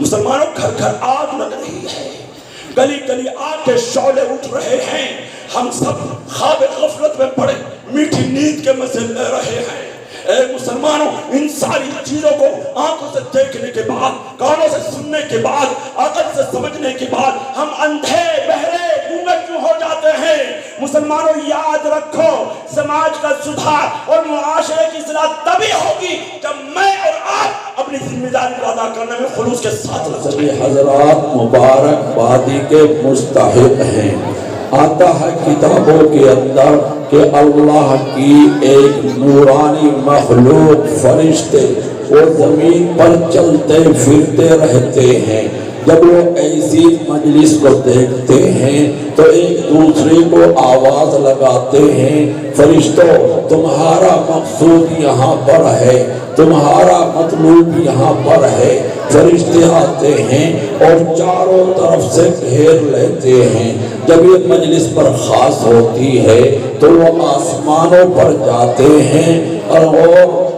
مسلمانوں گھر گھر آگ لگ رہی ہے، گلی گلی آگ کے شعلے اٹھ رہے ہیں، ہم سب خواب غفلت میں پڑے میٹھی نیند کے مزے لے رہے ہیں۔ اے مسلمانوں، ان ساری چیزوں کو آنکھوں سے دیکھنے کے بعد، کانوں سے سننے کے بعد، عقل سے سمجھنے کے بعد ہم اندھے بہرے گونگے کیوں ہو جاتے ہیں؟ مسلمانوں یاد رکھو، سماج کا سدھار اور معاشرے کی اصلاح تبھی ہوگی جب میں اور آپ اپنی ذمہ داری کو ادا کرنے میں خلوص کے ساتھ لگیں۔ حضرات مبارکبادی کے مستحق ہیں۔ آتا ہے کتابوں کے اندر کہ اللہ کی ایک نورانی مخلوق فرشتے وہ زمین پر چلتے پھرتے رہتے ہیں۔ جب وہ ایسی مجلس کو دیکھتے ہیں تو ایک دوسرے کو آواز لگاتے ہیں، فرشتوں تمہارا مقصود یہاں پر ہے، تمہارا مطلوب یہاں پر ہے۔ فرشتے آتے ہیں اور چاروں طرف سے گھیر لیتے ہیں۔ جب یہ مجلس پر خاص ہوتی ہے تو وہ آسمانوں پر جاتے ہیں اور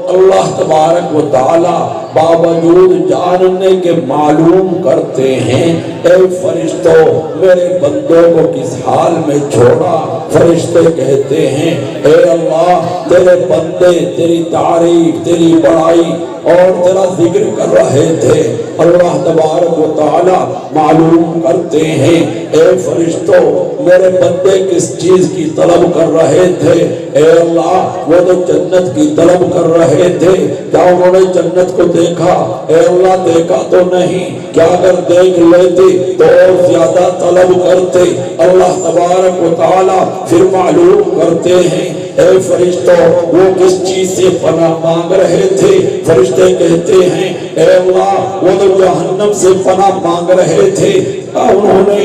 اللہ تبارک و تعالی باوجود جاننے کے معلوم کرتے ہیں، اے فرشتوں میرے بندوں کو کس حال میں چھوڑا؟ فرشتے کہتے ہیں، اے اللہ تیرے بندے تیری تعریف تیری بڑائی اور تیرا ذکر کر رہے تھے۔ اللہ تبارک و تعالی معلوم کرتے ہیں، اے فرشتوں میرے بندے کس چیز کی طلب کر رہے تھے؟ اے اللہ وہ تو جنت کی طلب کر رہے تھے، کیا انہوں نے جنت کو دیکھا؟ اے اللہ دیکھا تو نہیں، کیا اگر دیکھ لیتے تو اور زیادہ طلب کرتے؟ اللہ تبارک و تعالی پھر معلوم کرتے ہیں، اے فرشتوں وہ کس چیز سے پناہ مانگ رہے تھے؟ فرشتے کہتے ہیں، اے اللہ وہ تو جہنم سے پناہ مانگ رہے تھے، انہوں نے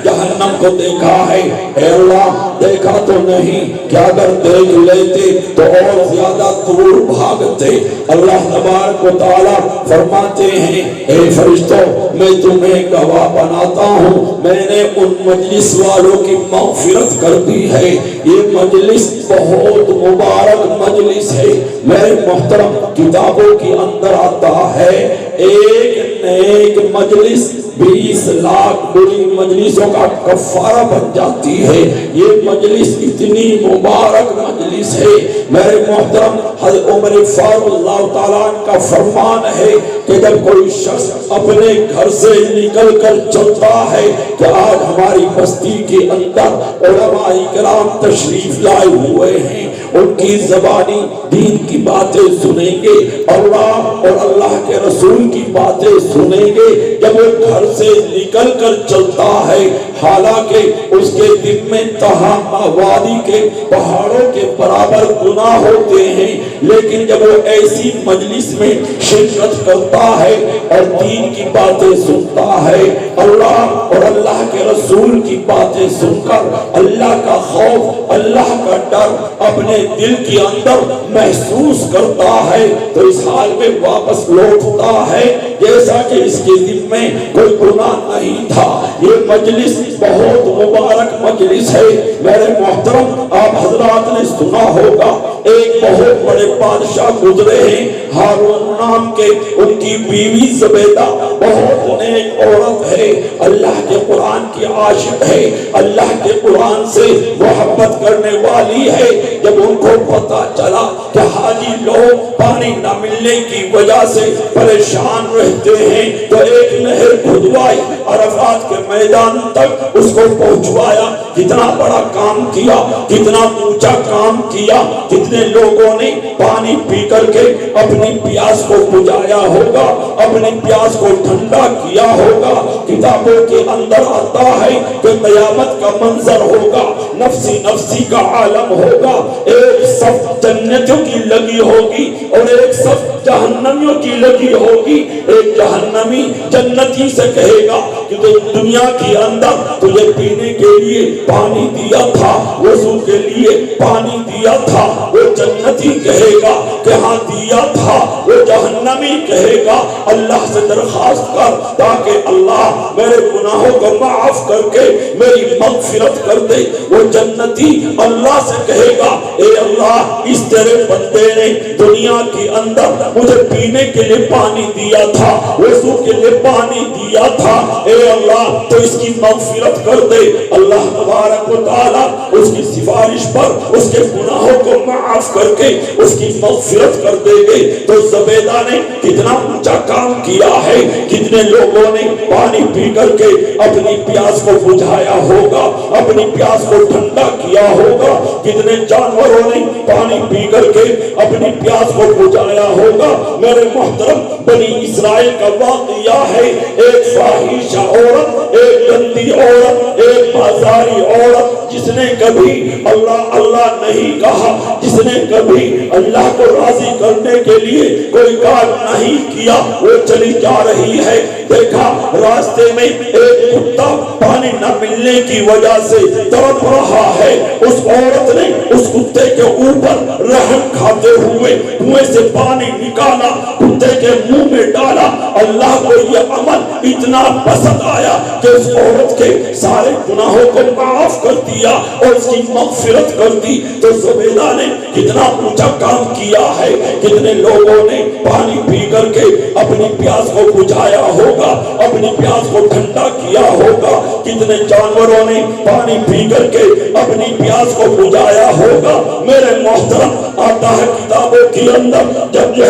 جہنم کو دیکھا ہے؟ اے اللہ دیکھا تو نہیں، کیا اگر دیکھ لیتے تو اور زیادہ دور بھاگتے؟ اللہ تبارک و تعالی فرماتے ہیں، اے فرشتوں میں تمہیں گواہ بناتا ہوں، میں نے ان مجلس والوں کی مغفرت کر دی ہے۔ یہ مجلس بہت مبارک مجلس ہے۔ میرے محترم کتابوں کے اندر آتا ہے ایک نیک مجلس 20 لاکھ بری مجلسوں کا کفارہ بن جاتی ہے۔ یہ مجلس اتنی مبارک مجلس ہے۔ میرے محترم حضرت عمر فاروق اللہ تعالیٰ کا فرمان ہے کہ جب کوئی شخص اپنے گھر سے نکل کر چلتا ہے کہ آج ہماری بستی کے اندر علماء کرام تشریف لائے ہوئے ہیں، ان کی زبانی دین کی باتیں سنیں گے، اللہ اور اللہ کے رسول کی باتیں سنیں گے۔ جب وہ گھر سے نکل کر چلتا ہے حالانکہ اس کے دل میں تہامہ وادی کے پہاڑوں کے برابر گناہ ہوتے ہیں، لیکن جب وہ ایسی مجلس میں شرکت کرتا ہے اور دین کی باتیں سنتا ہے، اللہ اور اللہ کے رسول کی باتیں سن کر اللہ کا خوف اللہ کا ڈر اپنے دل کے اندر محسوس کرتا ہے تو اس حال میں واپس لوٹتا ہے جیسا کہ اس کے دل میں کوئی گناہ نہیں تھا۔ یہ مجلس بہت مبارک مجلس ہے۔ میرے محترم آپ حضرات نے سنا ہوگا ایک بہت بڑے بادشاہ گزرے ہیں ہارون نام کے، ان کی بیوی زبیدہ بہت نیک عورت ہے، اللہ کے قرآن کی عاشق ہے، اللہ کے قرآن سے محبت کرنے والی ہے۔ جب ان کو پتہ چلا کہ حاجی لوگ پانی نہ ملنے کی وجہ سے پریشان رہتے ہیں تو ایک نہر کھدوائی، عرفات کے میدان تک اس کو پہنچوایا۔ کتنا بڑا کام کیا، کتنا اونچا کام کیا، کتنے لوگوں نے پانی پی کر کے اپنی پیاس کو بجھایا ہوگا، اپنی پیاس کو ٹھنڈا کیا ہوگا۔ کتابوں کے اندر آتا ہے کہ قیامت کا منظر ہوگا، نفسی نفسی کا عالم ہوگا، ایک صف جنتیوں کی لگی ہوگی اور ایک صف جہنمیوں کی لگی ہوگی۔ ایک جہنمی جنتی سے کہے گا کہ دنیا کے اندر تجھے پینے کے لیے پانی دیا تھا، وضو کے لیے پانی دیا تھا۔ وہ جنتی کہے گا کہ ہاں دیا تھا۔ وہ جہنمی کہے گا اللہ سے درخواست کر تاکہ اللہ میرے گناہوں کو معاف کر کے میری مغفرت کر دے۔ وہ جنتی اللہ سے کہے گا اے اللہ اس تیرے بندے نے دنیا کے اندر مجھے پینے کے لیے پانی دیا تھا، وضو کے لیے پانی دیا تھا، اے اللہ تو اس کی مغفرت کر دے۔ اللہ تبارک و تعالیٰ اس کی سفارش پر اس کے گناہوں کو معاف کر کے اس کی مغفرت کر دے گے۔ تو زبیدہ نے کتنا اونچا کام کیا ہے، کتنے لوگوں نے پانی پی کر کے اپنی پیاس کو بجھایا ہوگا، اپنی پیاس کو ٹھنڈا کیا ہوگا، کتنے جانوروں نے پانی پی کر کے اپنی پیاس کو بجھایا ہوگا۔ میرے محترم بنی اسرائیل کا واقعہ ہے، ایک فاحشہ عورت، ایک گندی عورت، ایک بازاری عورت جس نے کبھی اللہ اللہ نہیں کہا، جس نے کبھی اللہ کو راضی کرنے کے لیے کوئی کام نہیں کیا، وہ چلی جا رہی ہے۔ دیکھا راستے میں ایک کتا پانی نہ ملنے کی وجہ سے تڑپ رہا ہے، اس عورت نے اس کتے کے اوپر رحم کھاتے ہوئے کنویں سے پانی نکالا، کتے کے منہ میں ڈالا۔ اللہ کو یہ عمل اتنا پسند آیا کہ اس عورت کے سارے گناہوں کو معاف کر دیا اور اس کی مغفرت کر دی۔ تو زبیدہ نے کتنا اونچا کام کیا ہے، کتنے لوگوں نے پانی پی کر کے اپنی پیاس کو بجھایا ہوگا، اپنی پیاس کو ٹھنڈا کیا ہوگا، کتنے جانوروں نے پانی پی کر کے اپنی پیاس کو بجھایا ہوگا۔ میرے محترم آتا ہے کتابوں کے اندر جب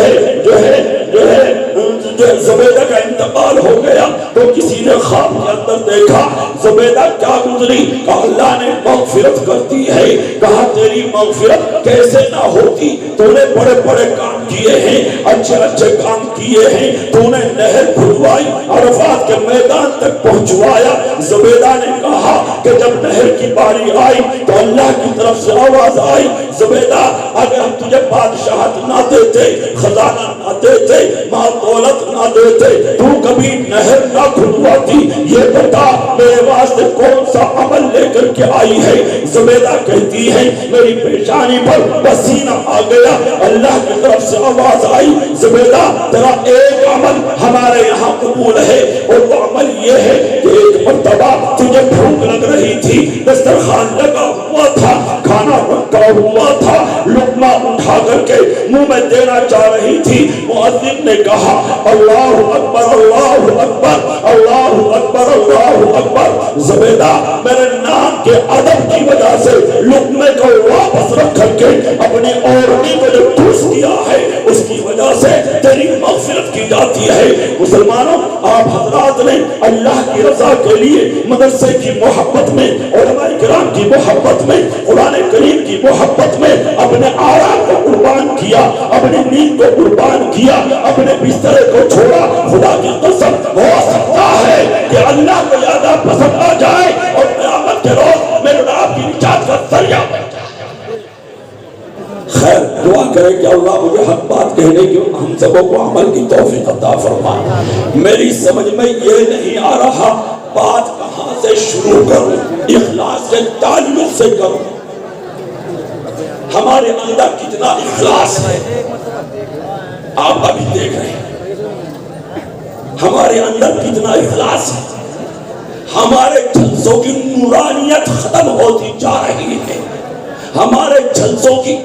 زبیدہ کا انتقال ہو گیا تو کسی نے خواب کے اندر دیکھا زبیدہ کیا گزری، کہا اللہ نے مغفرت کر دی ہے۔ کہا تیری مغفرت کیسے نہ ہوتی، تو نے بڑے بڑے کام کیے ہیں، اچھے اچھے کام کیے ہیں، تو نے نہر کھدوائی، عرفات کے میدان تک پہنچوایا۔ زبیدہ نے کہا کہ جب نہر کی باری آئی تو اللہ کی طرف سے آواز آئی، زبیدہ اگر ہم تجھے بادشاہت نہ دیتے، خزانہ نہ دیتے، مال دولت نہ دیتے، تو کبھی نہر نہ کھدواتی، یہ بتا میرے واسطے کون سا عمل لے کر کے آئی ہے۔ زبیدہ کہتی ہے میری پیشانی پر پسینہ آ گیا، اللہ کی طرف سے آواز آئی زبیدہ تیرا ایک عمل ہمارے یہاں قبول ہے، اور وہ عمل یہ ہے کہ ایک مرتبہ تجھے بھوک لگ رہی تھی، دسترخوان لگا ہوا تھا، کھانا رکھا ہوا تھا، لقمہ اٹھا کر کے منہ میں دینا چاہ رہی تھی، مؤذن نے کہا اللہ اکبر اللہ اکبر اللہ اکبر اللہ اکبر۔ زبیدہ میرے نام کے ادب کی وجہ سے لقمے کو واپس رکھ کر کے اپنی اوڑنی کو جو ٹھوس دیا ہے اس کی وجہ سے تیری مغفرت کی جاتی ہے۔ مسلمانوں آپ حضرات نے اللہ کی رضا کے لیے مدرسے کی محبت میں، علماء کرام کی محبت میں، قرآن کریم کی محبت میں اپنے آرام کو قربان کیا، اپنی نیند کو قربان کیا، اپنے بسترے کو چھوڑا۔ خدا کی قسم ہو سکتا ہے کہ اللہ کو زیادہ پسند آ جائے اور قیامت کے روز میرے اور آپ کی نجات کا ذریعہ بن جائے۔ خیر دعا کرے کہ اللہ مجھے حق بات کہنے کی ہم سبوں کو عمل کی توفیق عطا فرمائے۔ میری سمجھ میں یہ نہیں آ رہا بات کہاں سے شروع کروں، اخلاص کے تعلق سے کروں۔ ہمارے اندر کتنا اخلاص ہے آپ ابھی دیکھ رہے ہیں، ہمارے اندر کتنا اخلاص ہے۔ ہمارے جلسوں کی نورانیت ختم ہوتی جا رہی ہے، ہمارے جلسوں کی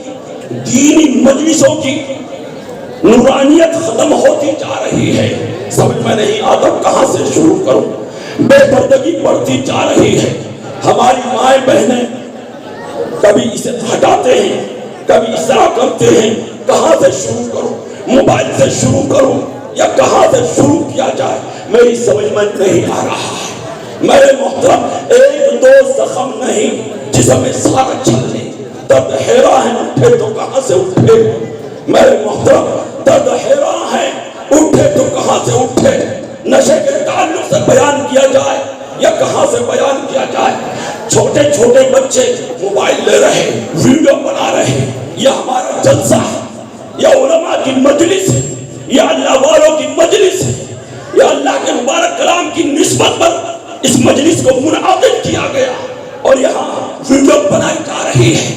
دینی مجلسوں کی نورانیت ختم ہوتی جا رہی ہے۔ سمجھ میں نہیں آتا کہاں سے شروع کروں، بے پردگی بڑھتی جا رہی ہے۔ ہماری مائیں بہنیں کبھی اسے ہٹاتے ہیں، کبھی اس طرح کرتے ہیں، کہاں سے شروع کروں، موبائل سے شروع کروں یا کہاں سے شروع کیا جائے، میری سمجھ میں نہیں آ رہا ہے۔ میرے محترم ایک دو زخم نہیں، جسم میں سارا چلنے درد حیران ہے، اٹھے تو کہاں سے اٹھے۔ میرے محترم درد حیران ہے، اٹھے تو کہاں سے اٹھے۔ نشے کے تعلق سے بیان کیا جائے یا کہاں سے بیان کیا جائے۔ چھوٹے چھوٹے بچے موبائل لے رہے، ویڈیو بنا رہے، یہ ہمارا جلسہ ہے، یا علماء کی مجلس ہے، یا اللہ والوں کی مجلس ہے، یا اللہ کے مبارک کلام کی نسبت پر اس مجلس کو منعقد کیا گیا اور یہاں ویڈیو بنائی جا رہی ہے۔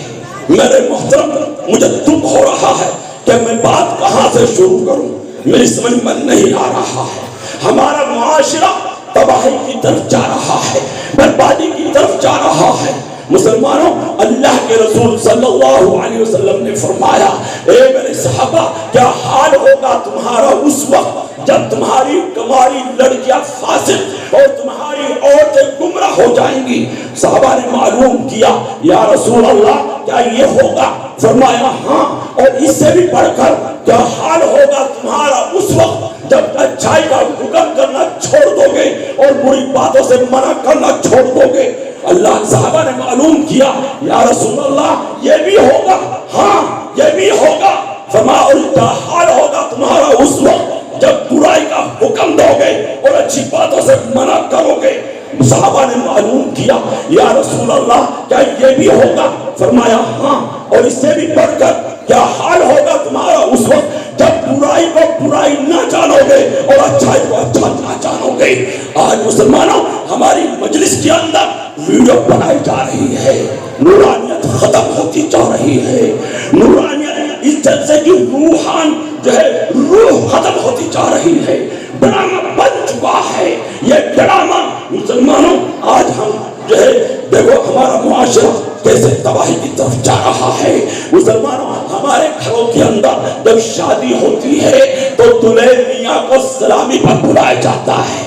میرے محترم مجھے دکھ ہو رہا ہے کہ میں بات کہاں سے شروع کروں، میری سمجھ میں نہیں آ رہا ہے۔ ہمارا معاشرہ تباہی کی طرف جا رہا ہے، بربادی کی طرف جا رہا ہے۔ مسلمانوں اللہ کے رسول صلی اللہ علیہ وسلم نے فرمایا اے میرے صحابہ کیا حال ہوگا تمہارا اس وقت جب تمہاری کماری لڑکیاں فاسق اور تمہاری عورتیں گمراہ ہو جائیں گی. صحابہ نے معلوم کیا یا رسول اللہ کیا یہ ہوگا؟ فرمایا ہاں، اور اس سے بھی بڑھ کر کیا حال ہوگا تمہارا اس وقت جب اچھائی کا حکم کرنا چھوڑ دو گے اور بری باتوں سے منع کرنا چھوڑ دو گے. اللہ صحابہ نے معلوم کیا یا رسول اللہ یہ بھی ہوگا. ہاں یہ بھی ہوگا. فرمایا اور کیا حال ہوگا تمہارا اس وقت جب برائی کا حکم دو گے اور اچھی باتوں سے منع کرو گے. صحابہ نے معلوم کیا یا رسول اللہ کیا یہ بھی ہوگا؟ فرمایا ہاں، اور اس سے بھی بڑھ کر کیا حال ہوگا تمہارا اس وقت جب برائی کو برائی نہ جانو گے اور اچھائی کو اچھا نہ جانو گے. آج مسلمانوں ہماری مجلس کے اندر ویڈیو بنائی جا رہی ہے، نورانیت ختم ہوتی جا رہی ہے. نورانیت اس جلسے کی روحان جو ہے روح ختم ہوتی جا رہی ہے. ڈرامہ بن چکا ہے یہ ڈرامہ. مسلمانوں آج ہم جو ہے دیکھو ہمارا معاشرہ کیسے تباہی کی طرف جا رہا ہے. مسلمانوں ہمارے گھروں کے اندر جب شادی ہوتی ہے تو دلہے میاں کو سلامی پر بلایا جاتا ہے،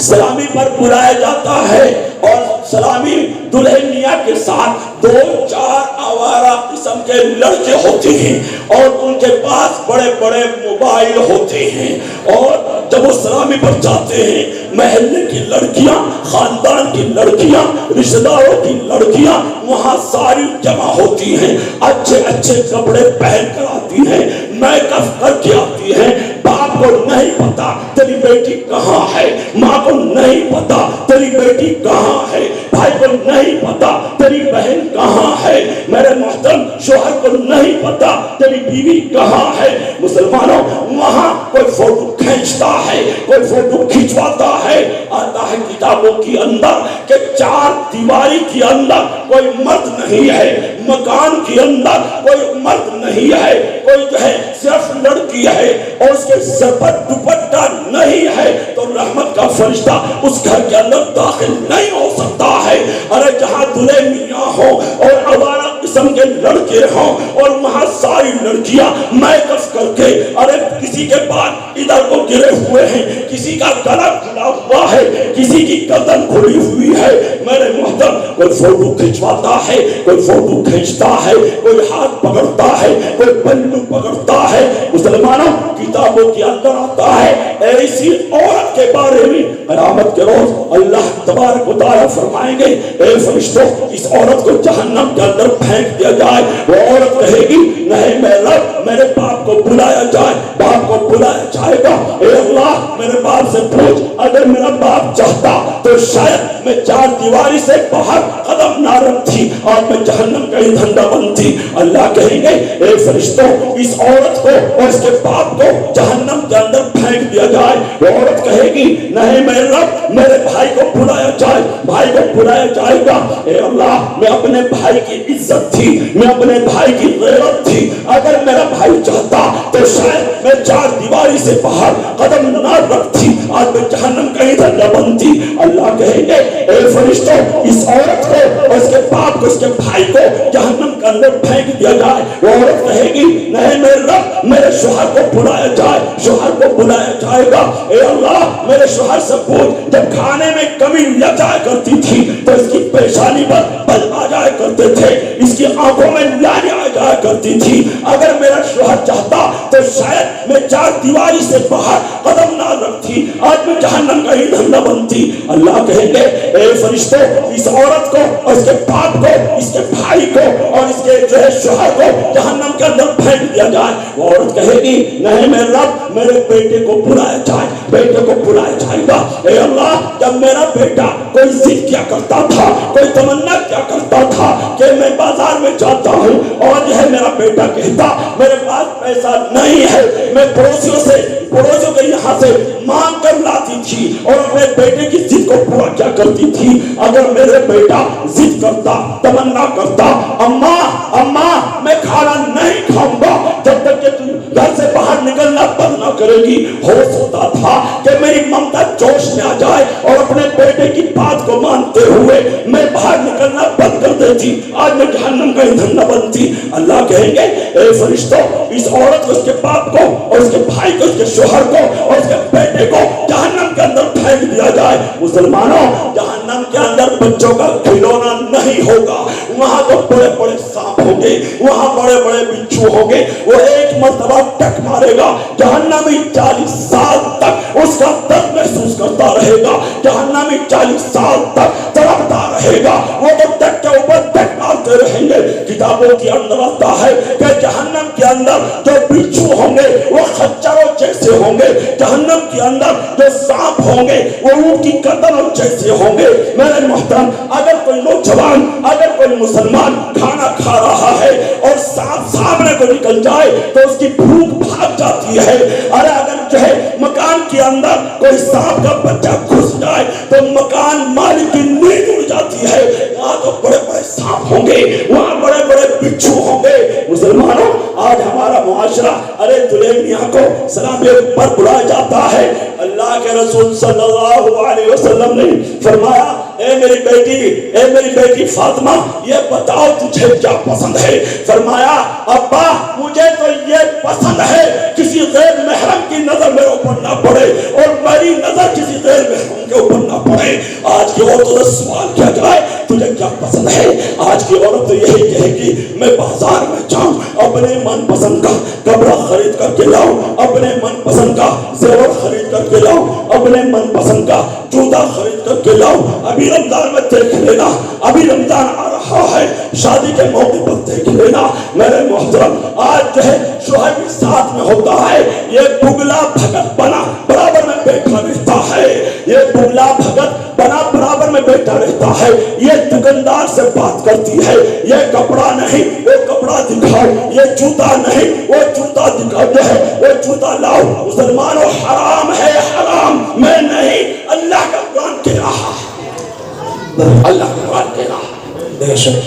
سلامی پر بلایا جاتا ہے، اور سلامی دلہے میاں کے ساتھ 2-4 آوارہ قسم کے لڑکے ہوتے ہیں اور ان کے پاس بڑے بڑے موبائل ہوتے ہیں. اور جب وہ سلامی پر جاتے ہیں محلے کی لڑکیاں، خاندان کی لڑکیاں، رشتہ داروں کی لڑکیاں وہاں ساری جمع ہوتی ہیں، اچھے اچھے کپڑے پہن کر آتی ہیں، میک اپ کر کے آتی ہیں. باپ کو نہیں پتا تیری بیٹی کہاں ہے، ماں کو نہیں پتا تیری بیٹی کہاں ہے، بھائی کو نہیں پتا تیری بہن کہاں ہے، میرے محترم شوہر کو نہیں پتا تیری بیوی کہاں ہے. مسلمانوں وہاں کوئی فوٹو کھینچتا ہے، کوئی فوٹو کھینچواتا ہے. آتا ہے کتابوں کے اندر کہ 4 دیواری کے اندر کوئی مرد نہیں ہے، مکان کے اندر کوئی مرد نہیں ہے، کوئی جو ہے صرف لڑکی ہے اور اس کے سر پر دوپٹہ نہیں ہے تو رحمت کا فرشتہ اس گھر کے اندر داخل نہیں ہو سکتا ہے. ارے جہاں دلہے میاں ہو اور آوارہ قسم کے لڑکے ہوں اور وہاں ساری لڑکیاں میک اپ کر کے، ارے کسی کے پاس ادھر کو گرے ہوئے ہیں، کسی کا گلا کھلا ہوا ہے، کسی کی گردن کھلی ہوئی ہے. میرے محترم کوئی فوٹو کھنچواتا ہے، کوئی فوٹو کھینچتا ہے، کوئی ہاتھ پکڑتا ہے، کوئی پلو پکڑتا ہے. مسلمانوں کتابوں کے اندر آتا ہے ایسی عورت کے بارے میں قیامت کے روز اللہ تبارک و تعالیٰ فرمائیں گے اے فرشتوں اس عورت کو جہنم کے اندر پھینک دیا جائے. وہ عورت کہے گی نہیں میرے رب میرے باپ کو بلایا جائے. باپ کو بلایا جائے گا. اے اللہ میرے باپ سے پوچھ اگر میرا باپ چاہتا تو شاید میں 4 دیواری سے باہر قدم نہ رکھتی اور میں جہنم کا ایندھن نہ بنتی. اللہ کہیں گے اے فرشتوں اس عورت کو اور اس کے باپ کو جہنم کے اندر پھینک دیا جائے. وہ عورت کہے گی نہیں میرے رب میرے بھائی کو بلایا جائے. بھائی کو بلایا جائے گا. اے اللہ میں اپنے بھائی کی عزت تھی، میں اپنے بھائی کی غیرت تھی، اگر میرا بھائی چاہتا تو شاید میں 4 دیواری سے باہر قدم نہ رکھتی آج میں جہنم کا ایندھن نہ بنتی. اللہ کہیں گے اے فرشتوں اس عورت کو اور اس کے باپ کو اس کے بھائی کو جہنم کے اندر پھینک دیا جائے. وہ عورت کہے گی نہیں میرے رب میرے شوہر کو بلایا جائے. شوہر کو بلایا جائے گا. اے اللہ میرے شوہر سے پوچھ جب کھانے میں کمی لگ جایا کرتی تھی تو اس کی پیشانی پر بل آ جایا کرتے تھے، اس کی آنکھوں میں لالی آ جایا کرتی تھی. اگر میرا شوہر چاہتا تو شاید میں 4 دیواری سے باہر قدم نہ رکھتی آج میں جہنم کا ایندھن نہ بنتی. اللہ کہیں گے اے فرشتوں اس عورت کو اور اس کے باپ کو اس کے بھائی کو اور اس کے جو ہے شوہر کو جہنم کے اندر پھینک دیا جائے. وہ عورت کہے گی نہیں میرے رب میرے بیٹے کو بلایا جائے. بیٹے کو بلایا جائے گا. اے اللہ جب میرا بیٹا کوئی ضد کیا کرتا تھا، کوئی تمنا کیا کرتا تھا کہ میں بازار میں جاتا ہوں اور جو ہے میرا بیٹا کہتا میرے پاس پیسہ نہیں ہے، میں پڑوسیوں کے یہاں سے مانگ کر لاتی تھی اور اپنے بیٹے کی ضد کو پورا کیا کرتی تھی. اگر میرے بیٹا ضد کرتا تمنا کرتا اماں میں کھانا نہیں کھاؤں گا جب تک کہ تم گھر سے باہر نکلنا بند نہ کرے گی. ہو سکتا تھا کہ میری ممتا جوش میں آ جائے اور اپنے بیٹے کی بات کو مانتے ہوئے میں باہر نکلنا بند کر دیتی, آج میں جہنم کا ایندھن نہ بنتی. اللہ کہیں گے اے فرشتوں, اس عورت کو, اس کے باپ کو اور اس کے بھائی کو, اس کے شوہر کو اور اس کے بیٹے کو جہنم کے اندر پھینک دیا جائے. مسلمانوں, جہنم کے اندر بچوں کا کھلونا نہیں ہوگا. وہاں تو بڑے بڑے سانپ ہوں گے, وہاں بڑے بڑے بچھو ہوں گے. وہ ایک مرتبہ ٹک مارے گا, جہنمی 40 سال تک اس کا درد محسوس کرتا رہے گا. جہنمی 40 سال تک تڑپتا رہے گا. وہ تو ٹک کے اوپر ٹک مارتے رہیں گے. کتابوں کے اندر آتا ہے کہ جہنم کے اندر جو بچھو ہوں گے وہ خچروں جیسے ہوں گے. جہنم کے اندر جو سانپ ہوں گے وہ اونٹ کی گردنوں جیسے ہوں گے. میرے محترم, اگر کوئی نوجوان, اگر کوئی مسلمان کھانا کھا رہا ہے اور سانپ سامنے کو نکل جائے تو اس کی بھوک بھاگ جاتی ہے. ارے اگر جو ہے مکان کے اندر کوئی سانپ کا بچہ گھس جائے تو مکان مالک کی نیند اڑ جاتی ہے. وہاں تو بڑے بڑے سانپ ہوں گے, وہاں بڑے بڑے بچھو ہوں گے. مسلمانوں, آج ہمارا معاشرہ ارے دلہن میاں کو سلام پر بلایا جاتا ہے. اللہ کے رسول صلی اللہ علیہ وسلم نے فرمایا, اے میری بیٹی فاطمہ, یہ بتاؤ تجھے کیا پسند ہے؟ فرمایا, ابا مجھے تو یہ پسند ہے کسی غیر محرم کی نظر میرے اوپر نہ پڑے اور میری نظر کسی غیر محرم کے اوپر نہ پڑے. آج کی عورتوں سے سوال کیا جائے تجھے کیا پسند ہے؟ آج کی عورت تو یہی کہے گی میں بازار میں جاؤں, اپنے من پسند کا کپڑا خرید کر کے لاؤں, اپنے من پسند کا زیور خرید کر کے لاؤں, اپنے من پسند کا جوتا خرید کر کے لاؤں. ابھی رمضان میں دیکھ لینا, ابھی رمضان آ رہا ہے, شادی کے موقع پر دیکھ لینا. میرے محترم, آج جو ہے شوہر بھی ساتھ میں ہوتا ہے, یہ بگلا بھگت بنا برابر میں بیٹھا رہتا ہے. یہ بگلا بھگت بنا برابر میں بیٹھا رہتا ہے. یہ دکاندار سے بات کرتی ہے, یہ کپڑا نہیں وہ کپڑا دکھاؤ, یہ جوتا نہیں وہ جوتا دکھاؤ, جو ہے وہ جوتا لاؤ. مسلمانوں, حرام ہے حرام, میں نہیں, اللہ کا قرآن کہہ رہا ہے, اللہ کا قرآن کہہ رہا ہے.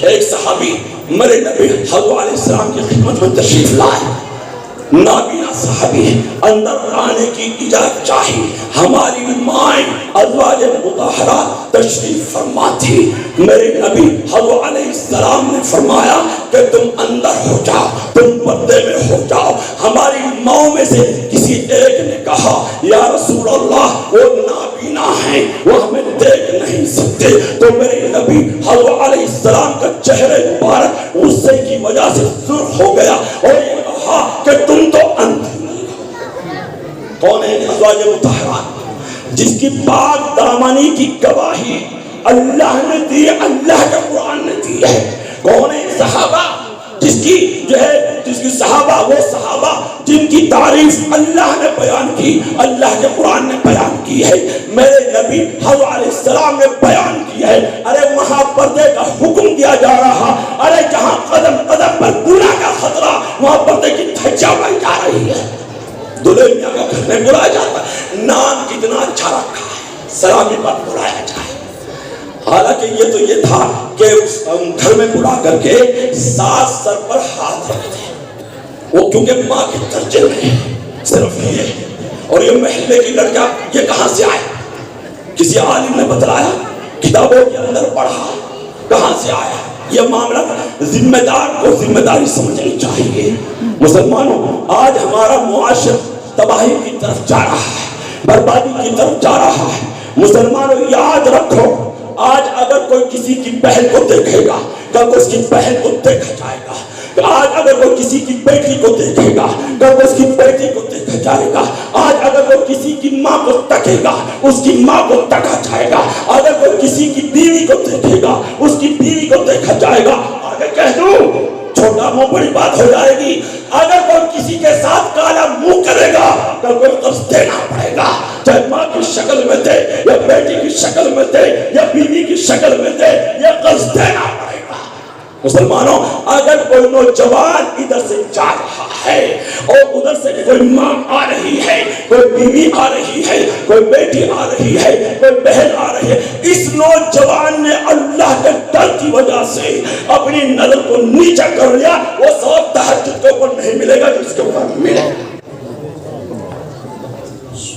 ایک صحابی میرے نبی حضرت علیہ السلام کی خدمت میں تشریف لائے. نابینا صحابی, اندر آنے کی اجازت چاہی. ہماری مائیں ازواج مطہرات تشریف فرما تھی. میرے نبی حضرت علیہ السلام نے فرمایا کہ تم اندر ہو جاؤ, تم پردے میں ہو جاؤ. ہماری ماؤں میں سے کسی ایک نے کہا, یا رسول اللہ وہ نابینا ہیں, وہ ہمیں دیکھ نہیں سکتے. تو میرے نبی حضرت علیہ السلام کا چہرہ مبارک غصے کی وجہ سے سرخ ہو گیا اور یہ کہا کہ تم تو اندھی. کون ہے ازواج مطہرات؟ جس کی پاک دامنی کی گواہی اللہ نے دی, اللہ کے قرآن نے دی ہے. کون ہے صحابہ جس کی جو ہے جس کی صحابہ, وہ صحابہ جن کی تعریف اللہ نے بیان کی, اللہ کے قرآن نے بیان کی ہے, میرے نبی حضرت علیہ السلام نے بیان کی ہے. ارے وہاں پردے کا حکم دیا جا رہا, ارے جہاں قدم قدم پر گناہ کا خطرہ, وہاں پردے کی دھجیاں اڑائی جا رہی ہے. دلہن میاں کا گھر میں بلایا جاتا ہے, نام کتنا اچھا رکھا ہے, سلامی پر بلایا جائے. حالانکہ یہ تو یہ تھا کہ اس گھر میں بلا کر کے ساس سر پر ہاتھ رکھتے, وہ کیونکہ ماں کے درجے میں صرف یہ. اور یہ محلے کی لڑکا یہ کہاں سے آیا؟ کسی عالم نے بتلایا, کتابوں کے اندر پڑھا, کہاں سے آیا؟ یہ معاملہ ذمہ دار کو ذمہ داری سمجھنی چاہیے. مسلمانوں, آج ہمارا معاشرہ تباہی کی طرف جا رہا ہے, بربادی کی طرف جا رہا ہے. مسلمانوں, یاد رکھو, آج اگر کوئی کسی کی بہن کو دیکھے گا کل اس کی بہن کو دیکھا جائے گا. آج اگر کوئی کسی کی بیٹی کو دیکھے گا کل اس کی بیٹی کو دیکھا جائے گا. آج اگر کوئی کسی کی ماں کو تکے گا اس کی ماں کو تکا جائے گا. اگر کوئی کسی کی بیوی کو دیکھے گا اس کی بیوی کو دیکھا جائے گا. آگے کہہ دوں, چھوٹا منہ بڑی بات ہو جائے گی. اگر کوئی کسی کے ساتھ کالا منہ کرے گا تو کوئی قرض دینا پڑے گا, چاہے ماں کی شکل میں دے یا بیٹی کی شکل میں دے یا بیوی کی شکل میں دے, یا قرض دینا پڑے گا. مسلمانوں, اگر کوئی نوجوان ادھر سے جا رہا ہے اور ادھر سے کوئی ماں آ رہی ہے, کوئی بیوی آ رہی ہے, کوئی بیٹی آ رہی ہے, کوئی بہن آ رہی ہے, اس نوجوان نے اللہ کے ڈر کی وجہ سے اپنی نظر کو نیچا کر لیا, وہ ثواب تہجد کے اوپر نہیں ملے گا جس کے اوپر ملے.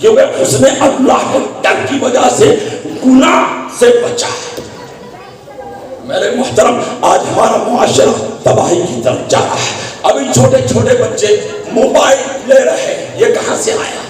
کیونکہ اس نے اللہ کے ڈر کی وجہ سے گناہ سے بچا ہے۔ میرے محترم، آج ہمارا معاشرہ تباہی کی طرف جا رہا ہے۔ ابھی چھوٹے چھوٹے بچے موبائل لے رہے ہیں، یہ کہاں سے آیا؟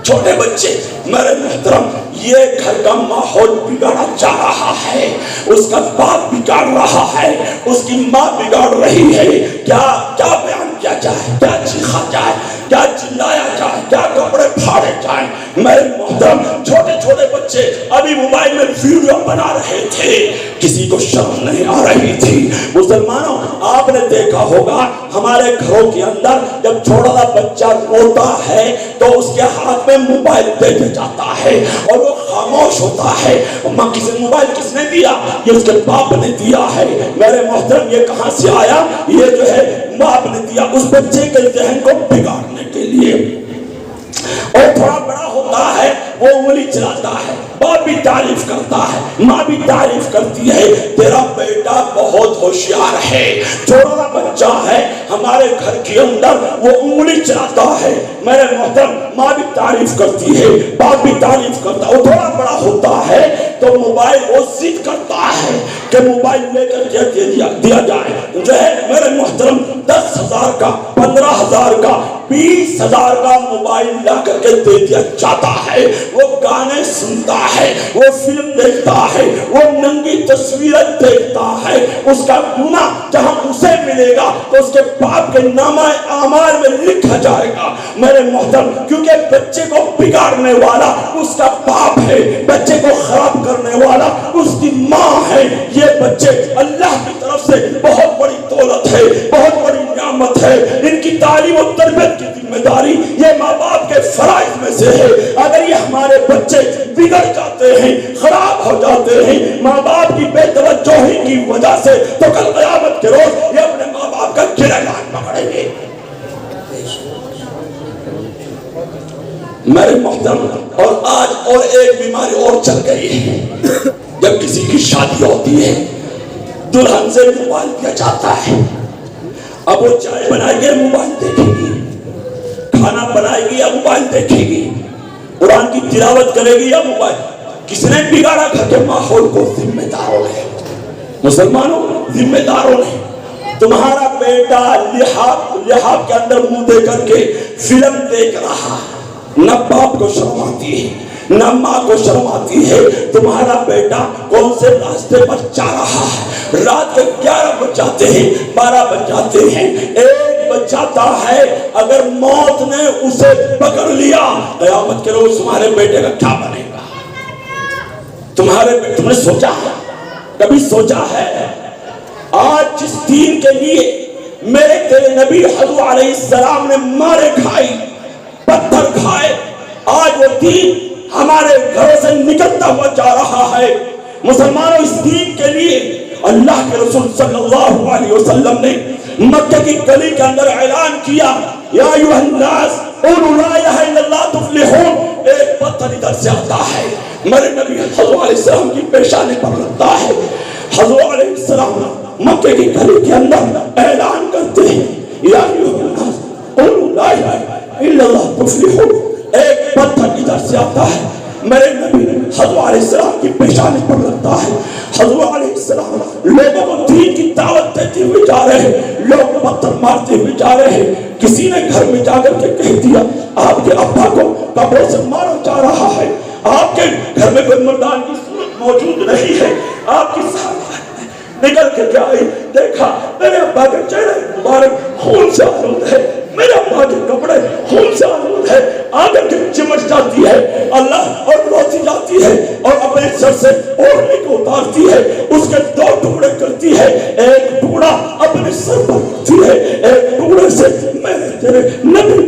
چھوٹے بچے، میرے محترم، یہ گھر کا ماحول بگاڑا جا رہا ہے، اس کا باپ بگاڑ رہا ہے، اس کی ماں بگاڑ رہی ہے۔ کیا بیان کیا جائے، کیا چیخا جائے، کیا چلایا جائے، کیا کپڑے پھاڑے جائیں؟ میرے محترم، چھوٹے چھوٹے بچے ابھی موبائل میں ویڈیو بنا رہے تھے، کسی کو شرم نہیں آ رہی تھی۔ مسلمانوں، آپ نے دیکھا ہوگا ہمارے گھروں کے اندر جب چھوٹا سا بچہ روتا ہے تو اس کے ہاتھ میں موبائل دے دیا جاتا ہے اور وہ خاموش ہوتا ہے۔ ماں کسی موبائل کس نے دیا؟ یہ اس کے باپ نے دیا ہے۔ میرے محترم، یہ کہاں سے آیا؟ یہ جو ہے باپ نے دیا اس بچے کے ذہن کو بگاڑنے کے لیے۔ اور تھوڑا بڑا ہوتا ہے وہ انگلی چلاتا ہے، باپ بھی تعریف کرتا ہے، ماں بھی تعریف کرتی ہے، تیرا بیٹا بہت ہوشیار ہے۔ چھوٹا سا بچہ ہے ہمارے گھر کے اندر، وہ انگلی چلاتا ہے، میرے محترم، ماں بھی تعریف کرتی ہے، باپ بھی تعریف کرتا ہے۔ وہ تھوڑا بڑا ہوتا ہے تو موبائل وہ ضد کرتا ہے کہ موبائل لے کر کے دیا جائے۔ جو ہے میرے محترم، 10,000 کا، 15,000 کا، 20,000 کا موبائل لا کر کے دے دیا جاتا ہے۔ وہ گانے سنتا ہے، وہ فلم دیکھتا ہے، وہ ننگی تصویریں دیکھتا ہے۔ اس کا گناہ جہاں اسے ملے گا تو اس کے باپ کے نامہ اعمال میں لکھا جائے گا۔ میرے محترم، کیونکہ بچے کو بگاڑنے والا اس کا باپ ہے، بچے کو خراب کرنے والا اس کی ماں ہے۔ یہ بچے اللہ کی طرف سے بہت بڑی دولت ہے، بہت بڑی نعمت ہے۔ ان کی تعلیم و تربیت کی ذمہ داری یہ ماں باپ کے فرائض میں سے ہے۔ اگر یہ ہمارے بچے بگڑ جاتے ہیں، خراب ہو جاتے ہیں ماں باپ کی بے توجہی کی وجہ سے، تو کل قیامت کے روز یہ اپنے ماں باپ کا گریبان پکڑیں گے۔ میرے محترم، اور آج اور ایک بیماری اور چل گئی ہے۔ جب کسی کی شادی ہوتی ہے دلہن سے موبائل دیا جاتا ہے۔ اب وہ چائے بنائے گی موبائل دیکھے گی، کھانا بنائے گی یا موبائل دیکھے گی، قرآن کی تلاوت کرے گی یا موبائل۔ کس نے بگاڑا گھر کے ماحول کو؟ ذمہ داروں نے، مسلمانوں، ذمہ داروں نے۔ تمہارا بیٹا لحاف کے اندر منہ دے کر کے فلم دیکھ رہا، نہ باپ کو شرم آتی ہے نہ ماں کو شرم آتی ہے۔ تمہارا بیٹا کون سے راستے پر جا رہا ہے؟ رات کے 11 بج جاتے ہیں، 12 بج جاتے ہیں، 1 بج جاتا ہے۔ اگر موت نے اسے پکڑ لیا، قیامت کے روز تمہارے بیٹے کا کیا بنے گا؟ تم نے سوچا ہے؟ کبھی سوچا ہے؟ آج جس دین کے لیے میرے تیرے نبی حضور علیہ السلام نے مارے کھائی، پتھر کھائے، آج وہ دین ہمارے گھروں سے نکلتا ہوا جا رہا ہے۔ مسلمانوں، اس دین کے لیے اللہ کے رسول صلی اللہ علیہ وسلم نے مکہ کی گلی کے اندر اعلان کیا، یا ایھا الناس قولوا لا الہ الا اللہ تفلحون۔ ایک پتھر ادھر سے آتا ہے، میرے نبی حضور علیہ السلام کی پیشانی پر لگتا ہے۔ حضور علیہ السلام مکہ کی گلی کے اندر اعلان کرتے ہیں، یا ایھا الناس قولوا لا الہ الا اللہ تفلحون۔ ایک پتھر ادھر سے آتا ہے، میرے نبی حضور علیہ السلام کی پیشانی پر لگتا ہے۔ حضور علیہ السلام لوگوں کو دین کی دعوت دیتے ہوئے جا رہے ہیں، لوگ پتھر مارتے ہوئے جا رہے ہیں۔ کسی نے گھر میں جا کر کے کہہ دیا، آپ کے ابا کو قبروں سے مارا جا رہا ہے، آپ کے گھر میں کوئی مردان کی صورت موجود نہیں ہے۔ آپ کی صاحب نکل کے آئی، دیکھا میرے ابا کے چہرے مبارک خون سے آلود ہے، میرے ابا کے کپڑے خون سے آلود ہے۔ آگر کے چمٹ جاتی ہے اللہ اور روتی جاتی ہے اور اپنے سر سے اوڑھنے کو اتارتی ہے، اس کے 2 ٹکڑے کرتی ہے، ایک ٹکڑا اپنے سر پر رکھتی ہے، ایک ٹکڑے سے میرے تیرے نبی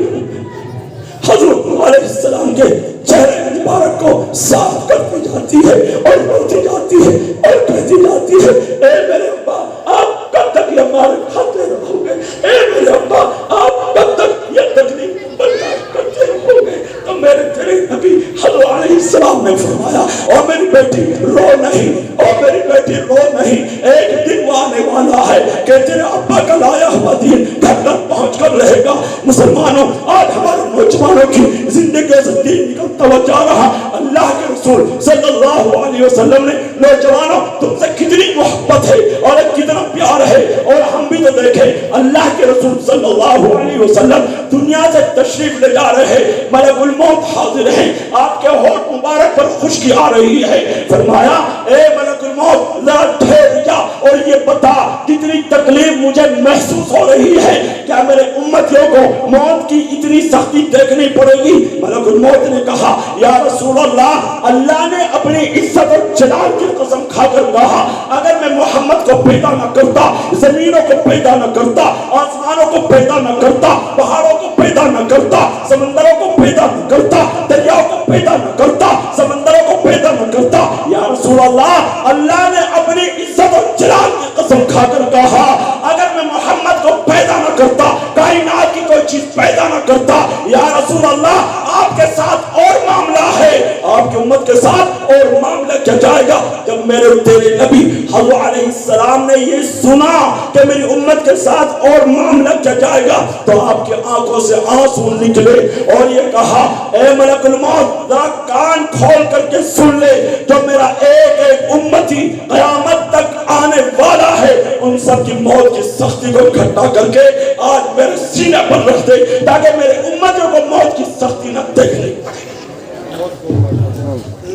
حضور علیہ السلام کے چہرے مبارک کو صاف کرتی جاتی ہے اور روتی جاتی ہے اور کہتی جاتی ہے، اے میرے ابا، آپ کب تک یہ مار کھاتے رہو گے؟ اے میرے ابا، آپ کب تک یہ تکلیف برداشت کرتے رہو گے؟ تو میرے تیرے نبی حضور علیہ السلام نے فرمایا، اور میری بیٹی رو نہیں، اور میری بیٹی رو نہیں، ایک دن وہ آنے والا ہے کہ تیرے ابا کا لایا ہوا دین گھر تک پہنچ کر رہے گا۔ مسلمانوں، آج ہمارے نوجوانوں کی زندگی سے دین نکلتا ہوا جا رہا. اللہ کے رسول صلی اللہ علیہ وسلم نے نوجوانوں تم سے کتنی محبت ہے اور کتنا پیار ہے. اور ہم بھی تو دیکھیں اللہ کے رسول صلی اللہ علیہ وسلم دنیا سے تشریف لے جا رہے ہیں, ملک الموت حاضر ہیں, آپ کے ہونٹ مبارک پر خشکی آ رہی ہے. فرمایا اے ملک الموت ذرا ٹھہر جا اور یہ بتا کتنی تکلیف مجھے محسوس ہو رہی ہے, کیا میرے امتیوں کو موت کی اتنی سختی دیکھنی پڑے گی؟ ملک الموت نے کہا یا رسول اللہ, اللہ نے اپنی عزت اور جلال کی قسم کھا کر کہا اگر میں محمد کو پیدا نہ کرتا, زمینوں کو پیدا نہ کرتا, آسمانوں کو پیدا نہ کرتا, پہاڑوں کو پیدا نہ کرتا, سمندروں کو پیدا نہ کرتا, دریاؤں کو پیدا نہ کرتا, سمندروں کو پیدا نہ کرتا, یا رسول اللہ اللہ نے اپنی عزت اور جلال کی قسم کھا کر کہا اگر میں محمد کو پیدا نہ کرتا, کائنات کی کوئی چیز پیدا نہ کرتا, یا رسول اللہ آپ کے ساتھ اور معاملہ ہے, آپ کی امت کے ساتھ اور معاملہ کیا جائے گا. جب میرے تیرے نبی حضرت علیہ السلام نے یہ سنا کہ میری امت کے ساتھ اور معاملہ کیا جائے گا تو آپ کی آنکھوں سے آنسو نکلے اور یہ کہا اے ملک الموت ذرا کان کھول کر کے سن لے, جو میرا ایک ایک امتی قیامت تک آنے والا ہے ان سب کی موت کی سختی کو اکٹھا کر کے آج میرے سینے پر رکھ دے تاکہ میرے امتوں کو موت کی سختی نہ دیکھنے پڑے.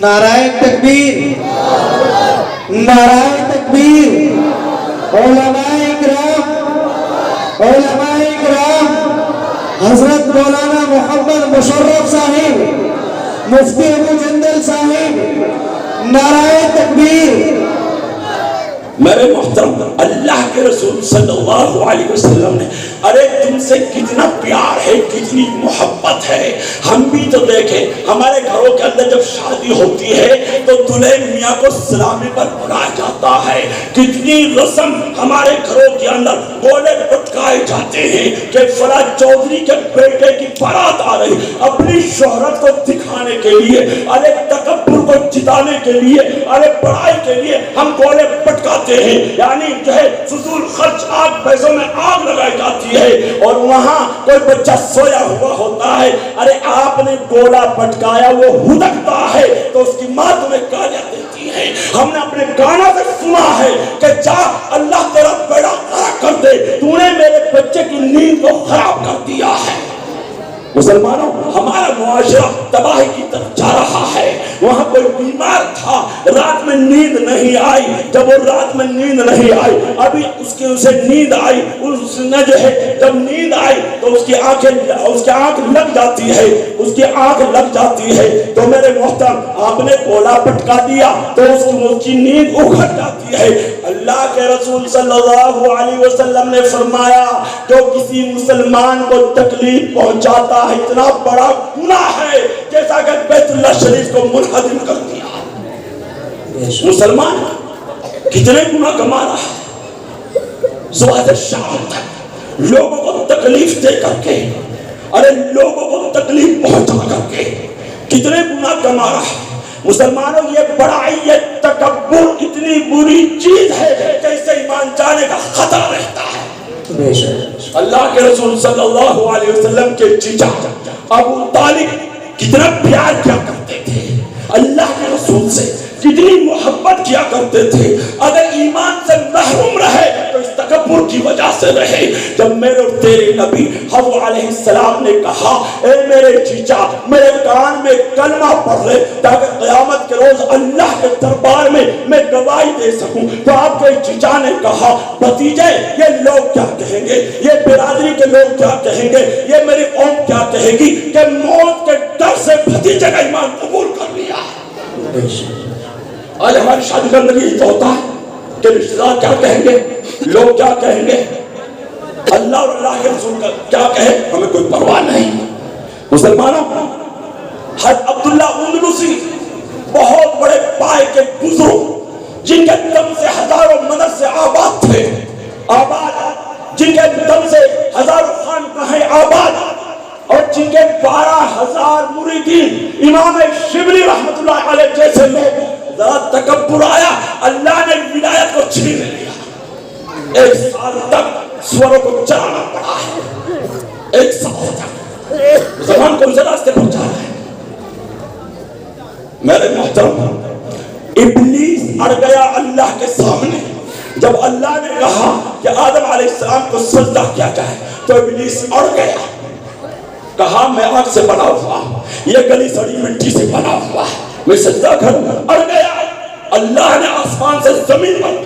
نعرہ تکبیر, نعرہ تکبیر. علماء اکرام, علماء اکرام, حضرت مولانا محمد مشرف صاحب, مفتی ابو جندل صاحب, نعرہ تکبیر. میرے محترم اللہ کے رسول صلی اللہ علیہ وسلم نے ارے تم سے کتنا پیار ہے, کتنی محبت ہے. ہم بھی تو دیکھیں ہمارے گھروں کے اندر جب شادی ہوتی ہے تو دلہن میاں کو سلامی پر بلایا جاتا ہے, کتنی رسم ہمارے گھروں کے اندر گولے پٹکائے جاتے ہیں کہ فلاں چودھری کے بیٹے کی بارات آ رہی, اپنی شہرت کو دکھانے کے لیے, ارے تکبر کو جتانے کے لیے, ارے بڑائی کے لیے ہم گولے پٹکاتے ہیں. یعنی جو ہے فضول خرچ آگ پیسوں میں آگ لگائی جاتی ہے اور وہاں کوئی بچہ سویا ہوا ہوتا ہے, ارے آپ نے گولا پٹکایا وہ ہدکتا ہے تو اس کی ماں تمہیں گالیاں دیتی ہے. ہم نے اپنے گانا سے سنا ہے کہ جا اللہ تیرا بیڑا غرق کر دے, تو نے میرے بچے کی نیند کو خراب کر دیا ہے. مسلمانوں ہمارا معاشرہ تباہی کی طرف جا رہا ہے. وہاں کوئی بیمار تھا, رات میں نیند نہیں آئی, جب وہ رات میں نیند نہیں آئی ابھی اسے نیند آئی, اس نے جو ہے جب نیند آئی تو اس کی آنکھ لگ جاتی ہے, اس کی آنکھ لگ جاتی ہے تو میرے محترم آپ نے گولا پٹکا دیا تو اس کی نیند اکھڑ جاتی ہے. اللہ کے رسول صلی اللہ علیہ وسلم نے فرمایا جو کسی مسلمان کو تکلیف پہنچاتا ہے اتنا بڑا گناہ ہے جیسا کہ بیت اللہ شریف کو منہدم کر دیا. مسلمان کتنے گناہ کما رہا ہے, صبح سے شام تک لوگوں کو تکلیف دے کر کے, ارے لوگوں کو تکلیف پہنچا کر کے کتنے گناہ کما رہا ہے. مسلمانوں یہ بڑائی, یہ تکبر اتنی بری چیز ہے کہ اس سے ایمان جانے کا خطرہ رہتا ہے. اللہ کے رسول صلی اللہ علیہ وسلم کے چچا ابو طالب کتنا پیار کیا کرتے تھے, اللہ کے رسول سے کتنی محبت کیا کرتے تھے. اگر ایمان سے محروم رہے تو اس تکبر کی وجہ سے رہے. جب میرے اور تیرے نبی حضرت علیہ السلام نے کہا اے میرے چچا میرے کان میں کلمہ پڑھ لے تاکہ قیامت کے روز اللہ کے دربار میں گواہی دے سکوں, تو آپ کے چچا نے کہا بھتیجے یہ لوگ کیا کہیں گے, یہ برادری کے لوگ کیا کہیں گے, یہ میری قوم کیا کہے گی کہ موت کے ڈر سے بھتیجے کا ایمان قبول کر لیا. آج ہماری شادی کا اندر یہی تو ہوتا ہے کہ رشتہ دار کیا کہیں گے, لوگ کیا کہیں گے, اللہ اور اللہ کے رسول کا کیا کہے ہمیں کوئی پرواہ نہیں. مسلمانوں حضرت عبداللہ اندلسی بہت بڑے پائے کے بزرگ جن کے دم سے ہزاروں مدرسے آباد تھے, جن کے دم سے ہزاروں خانقاہیں آباد اور جن کے 12,000 مریدین امام شبلی رحمت اللہ علیہ جیسے لوگ, ذرا تکبر آیا اللہ نے ولایت کو چھین لیا. 1 سال تک سوروں کو چلانا پڑا ہے, 1 سال تک مسلمان کو اس راستے پر جانا ابلیس اڑ گیا اللہ کے سامنے. جب اللہ نے کہا کہ آدم علیہ السلام کو سجدہ کیا جائے تو ابلیس اڑ گیا. کہا میں آگ سے بنا ہوا, یہ گلی سڑی مٹی سے بنا ہوا, میں سجدہ کروں. اڑ گیا. اللہ نے آسمان سے زمین پر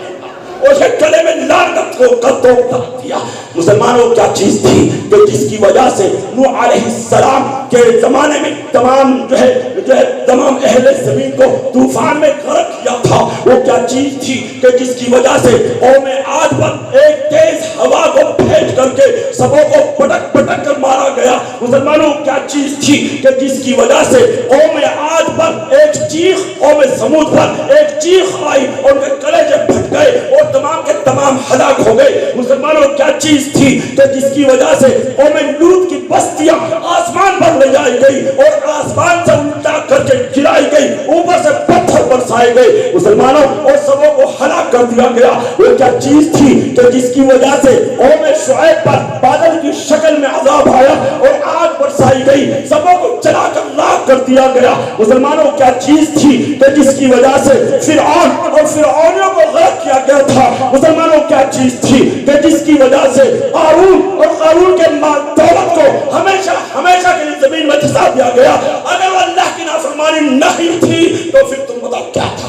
اسے گلے میں لعنت کو قطع ڈال دیا. مسلمانوں کیا چیز تھی کہ جس کی وجہ سے نوح علیہ السلام کے زمانے میں تمام جو ہے تمام اہل زمین کو طوفان میں غرق کیا تھا. وہ کیا چیز تھی کہ جس کی وجہ سے قوم عاد پر ایک تیز ہوا کو پھینک کر کے سبوں کو پٹک پٹک کر مارا گیا. مسلمانوں کیا چیز تھی کہ جس کی وجہ سے قوم عاد پر ایک چیخ, قوم سمود پر ایک چیخ آئی اور ان کے کلیجے پھٹ گئے اور تمام کے تمام ہلاک ہو گئے. مسلمانوں کیا چیز تھی کہ جس کی وجہ سے قوم لوط کی بستیاں آسمان پر لے جائی گئی اور آسمان سے الٹا کر کے گرائی گئی, اوپر سے پتھر برسائے گئے. مسلمانوں اور سبوں کو ہلاک کر دیا گیا. وہ کیا چیز تھی کہ جس کی وجہ سے قوم شعیب پر بادل کی شکل میں عذاب آیا اور آگ برسائی گئی, سبوں کو جلا کر لاک کر دیا گیا. مسلمانوں کیا چیز تھی کہ جس کی وجہ سے فرعون اور فرعونیوں کو غرق کیا گیا تھا. مسلمانوں کیا چیز تھی کہ جس کی وجہ سے قارون اور قارون کے مال دولت کو ہمیشہ ہمیشہ کے لیے زمین میں دھسا دیا گیا. اگر اللہ کی نافرمانی نہیں تھی تو پھر تم بتاؤ کیا تھا.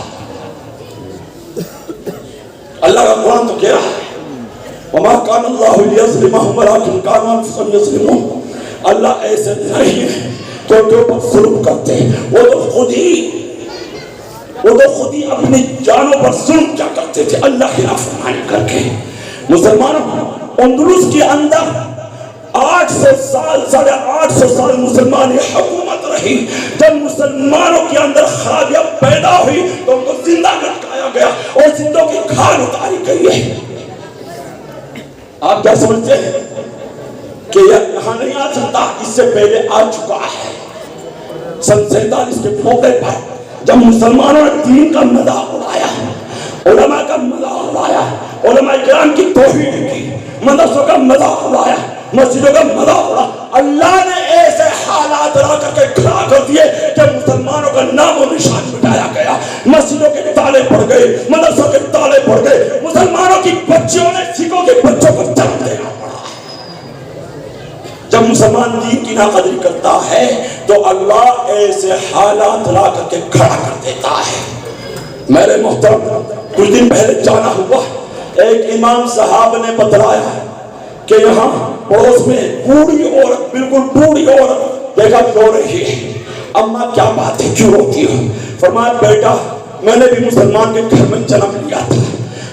اللہ کا قرآن تو کہہ رہا ہے وما کان اللہ لیظلمہم ولکن کانوا انفسہم یظلمون. اللہ ایسے نہیں ہے کہ ان کے اوپر ظلم کرتے, وہ تو خود ہی اپنی جانوں پر ظلم کیا کرتے تھے اللہ کی نافرمانی کر کے. مسلمانوں اندلس کے اندر 800 سال 850 سال مسلمانی حکومت رہی. جب مسلمانوں کے اندر خرابیاں پیدا ہوئی تو ان کو زندہ لٹکایا گیا اور زندوں کی کھال اتاری گئی ہے. آپ کیا سمجھتے ہیں کہ یہ یہاں نہیں آ سکتا, اس سے پہلے آ چکا ہے. سن 47 کے موقع پر جب مسلمانوں نے دین کا مذاق اڑایا, علماء کا مذاق اڑایا, علماء کرام کی توہین کی, مدرسوں کا مذاق اڑایا, مسجدوں کا مذاق اڑایا, اللہ نے ایسے حالات لا کر کے کھڑا کر دیے کہ مسلمانوں کا نام و نشان مٹایا گیا. مسجدوں کے تالے پڑ گئے, مدرسوں کے تالے پڑ گئے. مسلمانوں کی بچیوں نے سکھوں کے بچوں کو جنم دینا پڑا. جب مسلمان دین کی ناقدری کرتا ہے تو اللہ ایسے حالات لا کر کے کھڑا کر دیتا ہے. میرے محترم کچھ دن پہلے جانا ہوا, ایک امام صاحب نے بتلایا کہ یہاں پڑوس میں بوڑھی عورت, بالکل بوڑھی عورت دیکھا رو رہی ہے. اماں کیا بات ہے, کیوں روتی ہو؟ فرمایا بیٹا میں نے بھی مسلمان کے گھر میں جنم لیا تھا,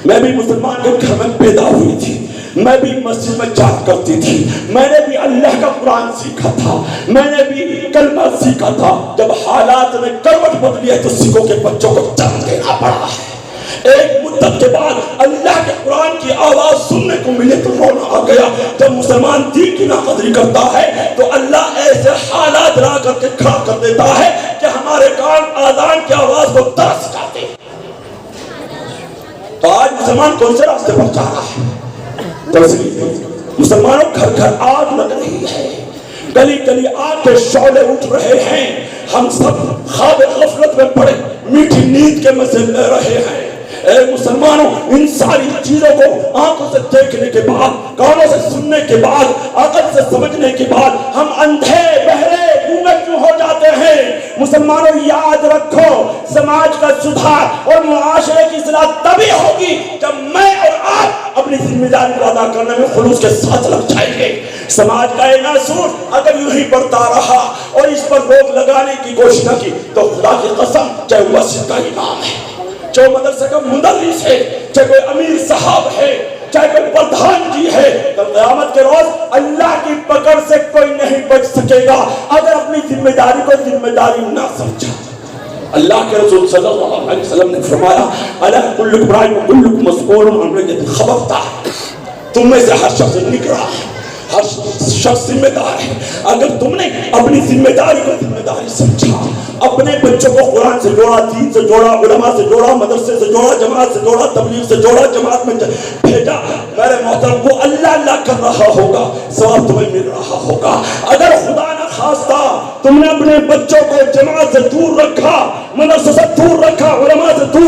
میں بھی مسلمان کے گھر میں پیدا ہوئی تھی, میں بھی مسجد میں جایا کرتی تھی, میں نے بھی اللہ کا قرآن سیکھا تھا, میں نے بھی کلمہ سیکھا تھا. جب حالات نے کروٹ بدلی ہے تو سکھوں کے بچوں کو جنم دینا پڑا ہے. ایک مدت کے بعد اللہ کے قرآن کی آواز سننے کو ملے تو رونا آ گیا. جب مسلمان دین کی ناقدری کرتا ہے تو اللہ ایسے حالات لا کر کے کھڑا کر دیتا ہے کہ ہمارے کان آذان کی آواز کو ترس جاتے. تو آج مسلمان کون سے راستے پر جا رہا ہے؟ مسلمانوں گھر گھر آگ لگ رہی ہے, گلی گلی آگ کے شعلے اٹھ رہے ہیں. ہم سب خواب غفلت میں پڑے میٹھی نیند کے مزے لے رہے ہیں. اے مسلمانوں ان ساری چیزوں کو آنکھوں سے دیکھنے کے بعد, کانوں سے سننے کے بعد, عقل سے سمجھنے کے بعد ہم اندھے بہرے گونگے کیوں ہو جاتے ہیں؟ مسلمانوں یاد رکھو سماج کا سدھار اور معاشرے کی اصلاح تبھی ہوگی جب میں اور آپ اپنی ذمہ داری کو ادا کرنے میں خلوص کے ساتھ لگ جائیں گے. سماج کا یہ ناسور اگر یوں ہی بڑھتا رہا اور اس پر روک لگانے کی کوشش نہ کی تو خدا کی قسم چاہے مسجد کا امام ہے, چاہے مدرسے کا مدرس ہے, چاہے کوئی امیر صاحب ہے, چاہے کوئی پردھان جی ہے, تو قیامت کے روز اللہ کی پکڑ سے کوئی نہیں بچ سکے گا اگر اپنی ذمہ داری کو ذمہ داری نہ سمجھا. اللہ کے رسول صلی اللہ علیہ وسلم نے فرمایا الا کلکم راع و کلکم مسئول عن رعیتہ. خبردار تم میں سے ہر شخص نکلا ہے, ہر شخص ذمہ دار ہے. اگر تم نے اپنی ذمہ داری کو ذمہ داری سمجھا, اپنے بچوں کو قرآن سے جوڑا, دین سے جوڑا, علماء سے جوڑا, مدرسے سے جوڑا, جماعت سے جوڑا, تبلیغ سے جوڑا, جماعت میں بھیجا, میرے محترم وہ اللہ اللہ کر رہا ہوگا, ثواب تمہیں مل رہا ہوگا. اگر خدا نہ خواستہ تم نے اپنے بچوں کو جماعت سے دور رکھا, مدرسے سے دور رکھا, علماء سے دور